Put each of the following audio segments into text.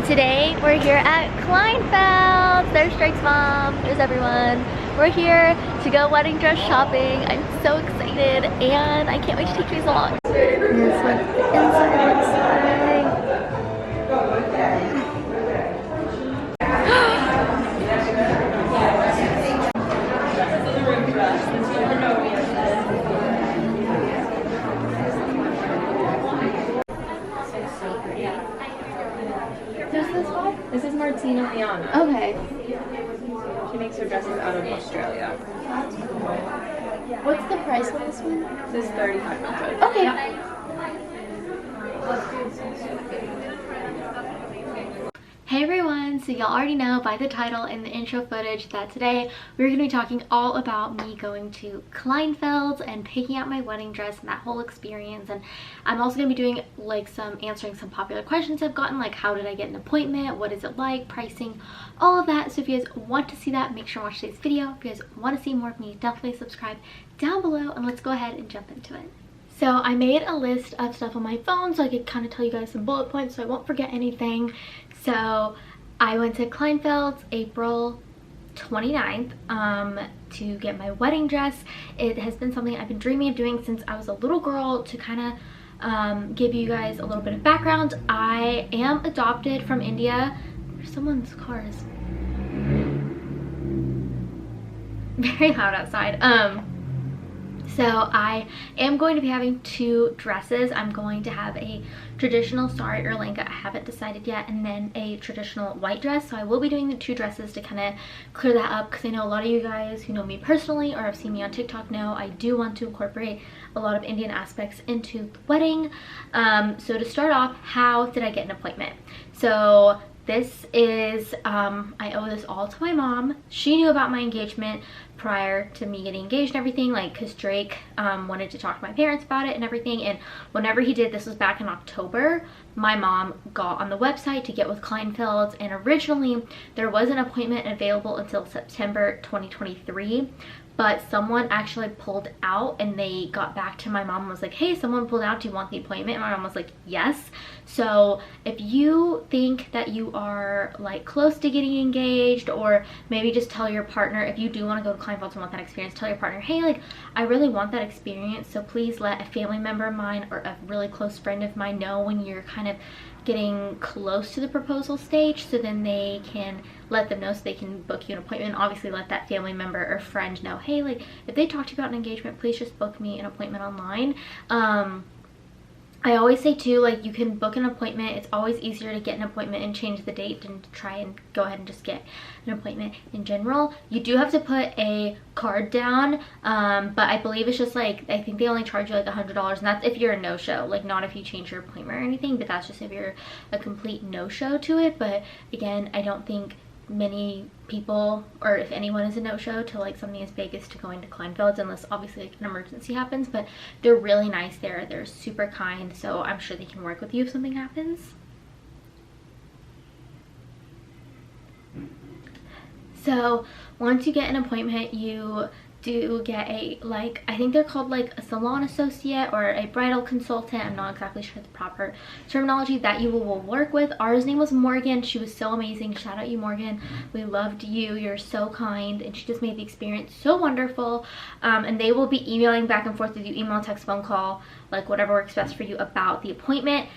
So today we're here at Kleinfeld. There's Drake's mom, there's everyone. We're here to go wedding dress shopping. I'm so excited and I can't wait to take you guys along. This is what the inside looks like. Who's this one? This is Martina Liana. Okay. She makes her dresses out of Australia. What's the price on this one? This is $3,500. Okay. Hey everyone, so y'all already know by the title and the intro footage that today we're going to be talking all about me going to Kleinfeld and picking out my wedding dress and that whole experience. And I'm also going to be doing like answering some popular questions I've gotten, like how did I get an appointment, what is it like, pricing, all of that. So if you guys want to see that, make sure to watch today's video. If you guys want to see more of me, definitely subscribe down below and let's go ahead and jump into it. So I made a list of stuff on my phone so I could kind of tell you guys some bullet points so I won't forget anything. So I went to Kleinfeld April 29th to get my wedding dress. It has been something I've been dreaming of doing since I was a little girl. To kind of give you guys a little bit of background, I am adopted from India. Someone's car is very loud outside. So I am going to be having two dresses. I'm going to have a traditional sari or lehenga, I haven't decided yet, and then a traditional white dress. So I will be doing the two dresses to kind of clear that up, because I know a lot of you guys who know me personally or have seen me on TikTok know I do want to incorporate a lot of Indian aspects into the wedding. So to start off, how did I get an appointment? So this is, I owe this all to my mom. She knew about my engagement prior to me getting engaged and everything, like because Drake wanted to talk to my parents about it and everything, and whenever he did, this was back in October, my mom got on the website to get with Kleinfeld, and originally there was an appointment available until September 2023, but someone actually pulled out, and they got back to my mom and was like, hey, someone pulled out, do you want the appointment? And my mom was like, yes. So if you think that you are like close to getting engaged, or maybe just tell your partner, if you do want to go to Kleinfeld and want that experience, tell your partner, hey, like I really want that experience, so please let a family member of mine or a really close friend of mine know when you're kind of getting close to the proposal stage, so then they can let them know so they can book you an appointment. Obviously let that family member or friend know, hey, like if they talk to you about an engagement, please just book me an appointment online. I always say too, like you can book an appointment. It's always easier to get an appointment and change the date than to try and go ahead and just get an appointment in general. You do have to put a card down, but I believe it's just like, I think they only charge you like $100, and that's if you're a no-show, like not if you change your appointment or anything, but that's just if you're a complete no-show to it. But again, I don't think many people, or if anyone is a no-show to like something as big as to going to Kleinfeld, unless obviously like an emergency happens. But they're really nice there, they're super kind, so I'm sure they can work with you if something happens. So once you get an appointment, you do get a, like, I think they're called like a salon associate or a bridal consultant. I'm not exactly sure the proper terminology that you will work with. Ours name was Morgan. She was so amazing. Shout out you, Morgan. We loved you. You're so kind, and she just made the experience so wonderful. And they will be emailing back and forth with you, email, text, phone call, like whatever works best for you about the appointment.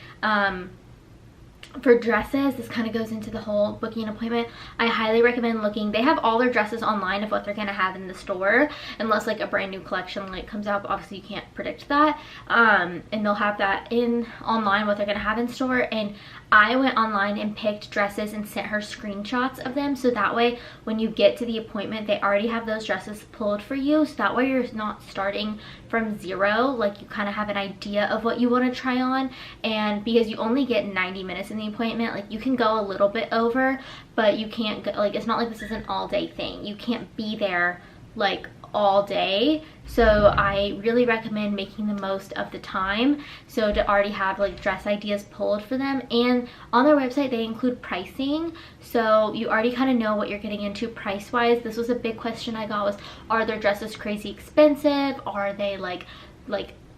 For dresses, this kind of goes into the whole booking an appointment. I highly recommend looking. They have all their dresses online of what they're going to have in the store, unless like a brand new collection like comes out, but obviously you can't predict that. And they'll have that in online, what they're going to have in store. And I went online and picked dresses and sent her screenshots of them, so that way when you get to the appointment, they already have those dresses pulled for you, so that way you're not starting from zero. Like you kind of have an idea of what you want to try on, and because you only get 90 minutes in the appointment, like you can go a little bit over, but you can't go, like it's not like this is an all-day thing. You can't be there like all day, so I really recommend making the most of the time, so to already have like dress ideas pulled for them. And on their website they include pricing, so you already kind of know what you're getting into price wise. This was a big question I got, was are their dresses crazy expensive, are they like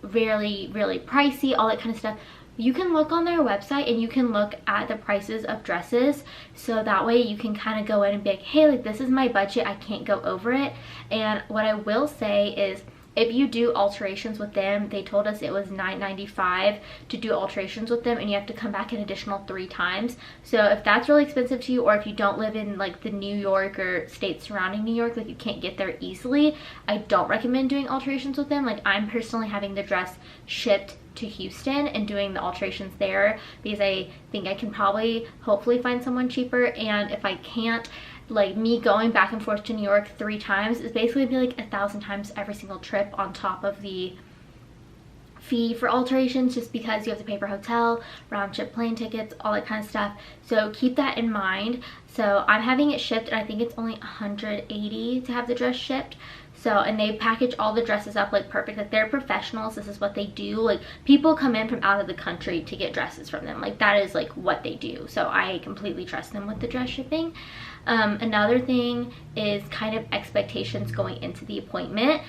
really pricey, all that kind of stuff. you can look on their website and you can look at the prices of dresses, so that way you can kind of go in and be like, hey, like this is my budget, I can't go over it. And what I will say is, if you do alterations with them, they told us it was $9.95 to do alterations with them, and you have to come back an additional 3 times. So if that's really expensive to you, or if you don't live in like the New York or states surrounding New York, like you can't get there easily, I don't recommend doing alterations with them. Like I'm personally having the dress shipped to Houston and doing the alterations there, because I think I can probably hopefully find someone cheaper. And if I can't, like me going back and forth to New York 3 times is basically be like 1,000 times every single trip on top of the fee for alterations, just because you have to pay for hotel, round trip plane tickets, all that kind of stuff. So keep that in mind. So I'm having it shipped, and I think it's only $180 to have the dress shipped. So, and they package all the dresses up like perfect. Like they're professionals, this is what they do. Like people come in from out of the country to get dresses from them. Like that is like what they do. So I completely trust them with the dress shipping. Another thing is kind of expectations going into the appointment.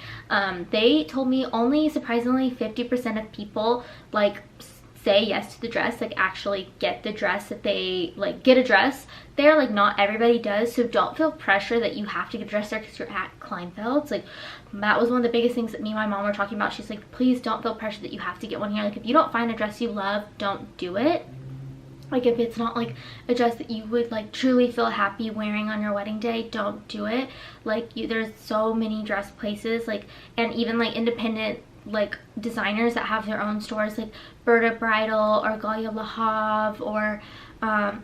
They told me only surprisingly 50% of people like say yes to the dress, like actually get the dress. If they like get a dress there, like not everybody does. So don't feel pressure that you have to get a dress there because you're at Kleinfeld's. Like that was one of the biggest things that me and my mom were talking about. She's like, please don't feel pressure that you have to get one here. Like if you don't find a dress you love, don't do it. Like if it's not like a dress that you would like truly feel happy wearing on your wedding day, don't do it. Like there's so many dress places, like, and even like independent like designers that have their own stores, like Kleinfeld Bridal or Galia Le Havre, or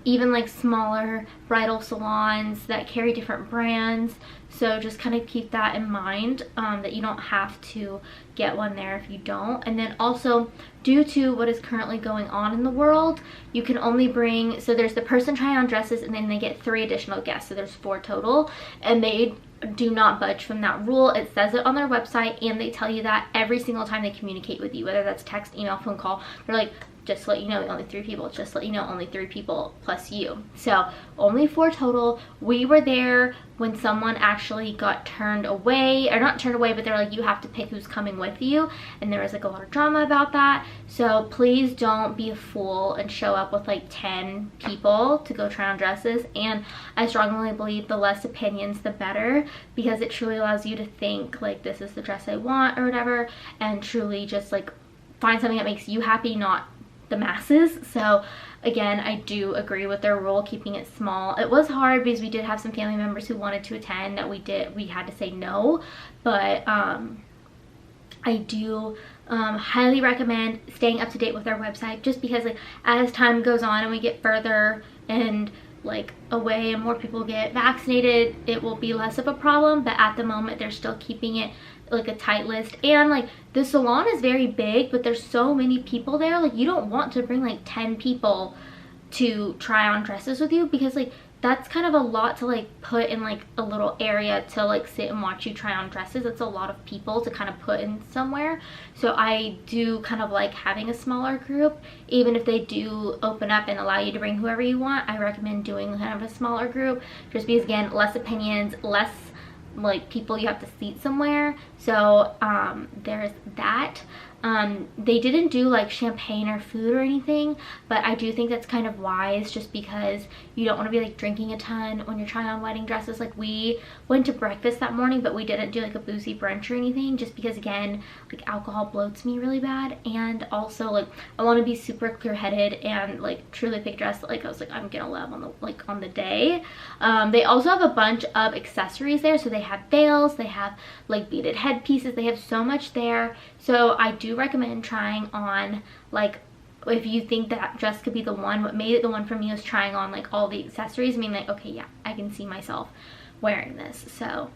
even like smaller bridal salons that carry different brands. So just kind of keep that in mind, that you don't have to get one there if you don't. And then also, due to what is currently going on in the world, you can only bring, so there's the person trying on dresses, and then they get 3 additional guests, so there's 4 total, and they do not budge from that rule. It says it on their website, and they tell you that every single time they communicate with you, whether that's text, email, phone call. They're like, just to let you know, only 3 people, just to let you know, only 3 people plus you. So only 4 total. We were there when someone actually got turned away, or not turned away, but they're like, you have to pick who's coming with you, and there was like a lot of drama about that. So please don't be a fool and show up with like 10 people to go try on dresses. And I strongly believe the less opinions the better, because it truly allows you to think like, this is the dress I want or whatever, and truly just like find something that makes you happy, not the masses. So again, I do agree with their rule, keeping it small. It was hard because we did have some family members who wanted to attend that we had to say no, but I do highly recommend staying up to date with our website, just because like as time goes on and we get further and like away and more people get vaccinated, it will be less of a problem. But at the moment, they're still keeping it like a tight list. And like the salon is very big, but there's so many people there, like you don't want to bring like 10 people to try on dresses with you, because like that's kind of a lot to like put in like a little area to like sit and watch you try on dresses. It's a lot of people to kind of put in somewhere. So I do kind of like having a smaller group. Even if they do open up and allow you to bring whoever you want, I recommend doing kind of a smaller group, just because again, less opinions, less like people you have to seat somewhere. So there's that. They didn't do like champagne or food or anything, but I do think that's kind of wise, just because you don't want to be like drinking a ton when you're trying on wedding dresses. Like we went to breakfast that morning, but we didn't do like a boozy brunch or anything, just because again, like alcohol bloats me really bad. And also like I want to be super clear-headed and like truly pick dress that like I was like, I'm gonna love on the day. They also have a bunch of accessories there. So they have veils, they have like beaded headpieces, they have so much there. So I do recommend trying on, like if you think that dress could be the one. What made it the one for me was trying on like all the accessories. I mean, like, okay, yeah, I can see myself wearing this. So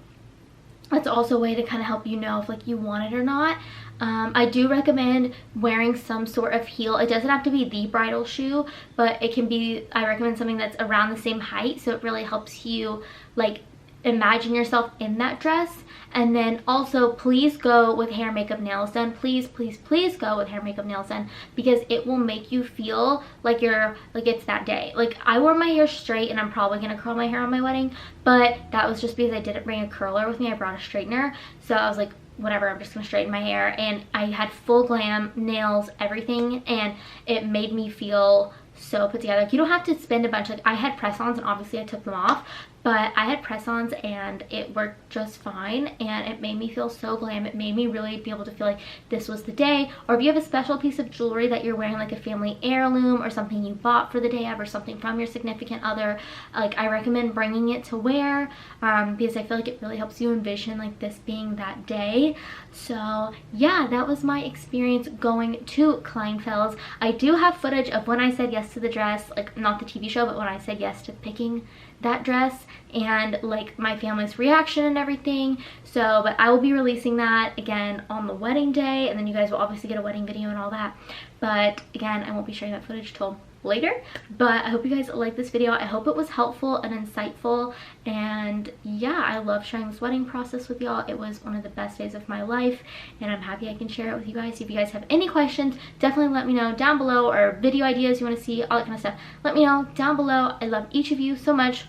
that's also a way to kind of help you know if like you want it or not. I do recommend wearing some sort of heel. It doesn't have to be the bridal shoe, but it can be, I recommend something that's around the same height, so it really helps you like imagine yourself in that dress. And then also, please go with hair, makeup, nails done. Please, please, please go with hair, makeup, nails done, because it will make you feel like you're like it's that day. Like I wore my hair straight, and I'm probably gonna curl my hair on my wedding, but that was just because I didn't bring a curler with me. I brought a straightener. So I was like, whatever, I'm just gonna straighten my hair. And I had full glam, nails, everything, and it made me feel so put together. Like, you don't have to spend a bunch. Like, I had press-ons and obviously I took them off, but I had press-ons and it worked just fine, and it made me feel so glam. It made me really be able to feel like this was the day. Or if you have a special piece of jewelry that you're wearing, like a family heirloom or something you bought for the day of, or something from your significant other, like, I recommend bringing it to wear, because I feel like it really helps you envision like this being that day. So yeah, that was my experience going to Kleinfeld's. I do have footage of when I said yes to the dress, like not the TV show, but when I said yes to picking that dress, and like my family's reaction and everything. So, but I will be releasing that again on the wedding day, and then you guys will obviously get a wedding video and all that. But again, I won't be sharing that footage till later. But I hope you guys like this video. I hope it was helpful and insightful, and yeah, I love sharing this wedding process with y'all. It was one of the best days of my life, and I'm happy I can share it with you guys. If you guys have any questions, definitely let me know down below, or video ideas you want to see, all that kind of stuff, let me know down below. I love each of you so much.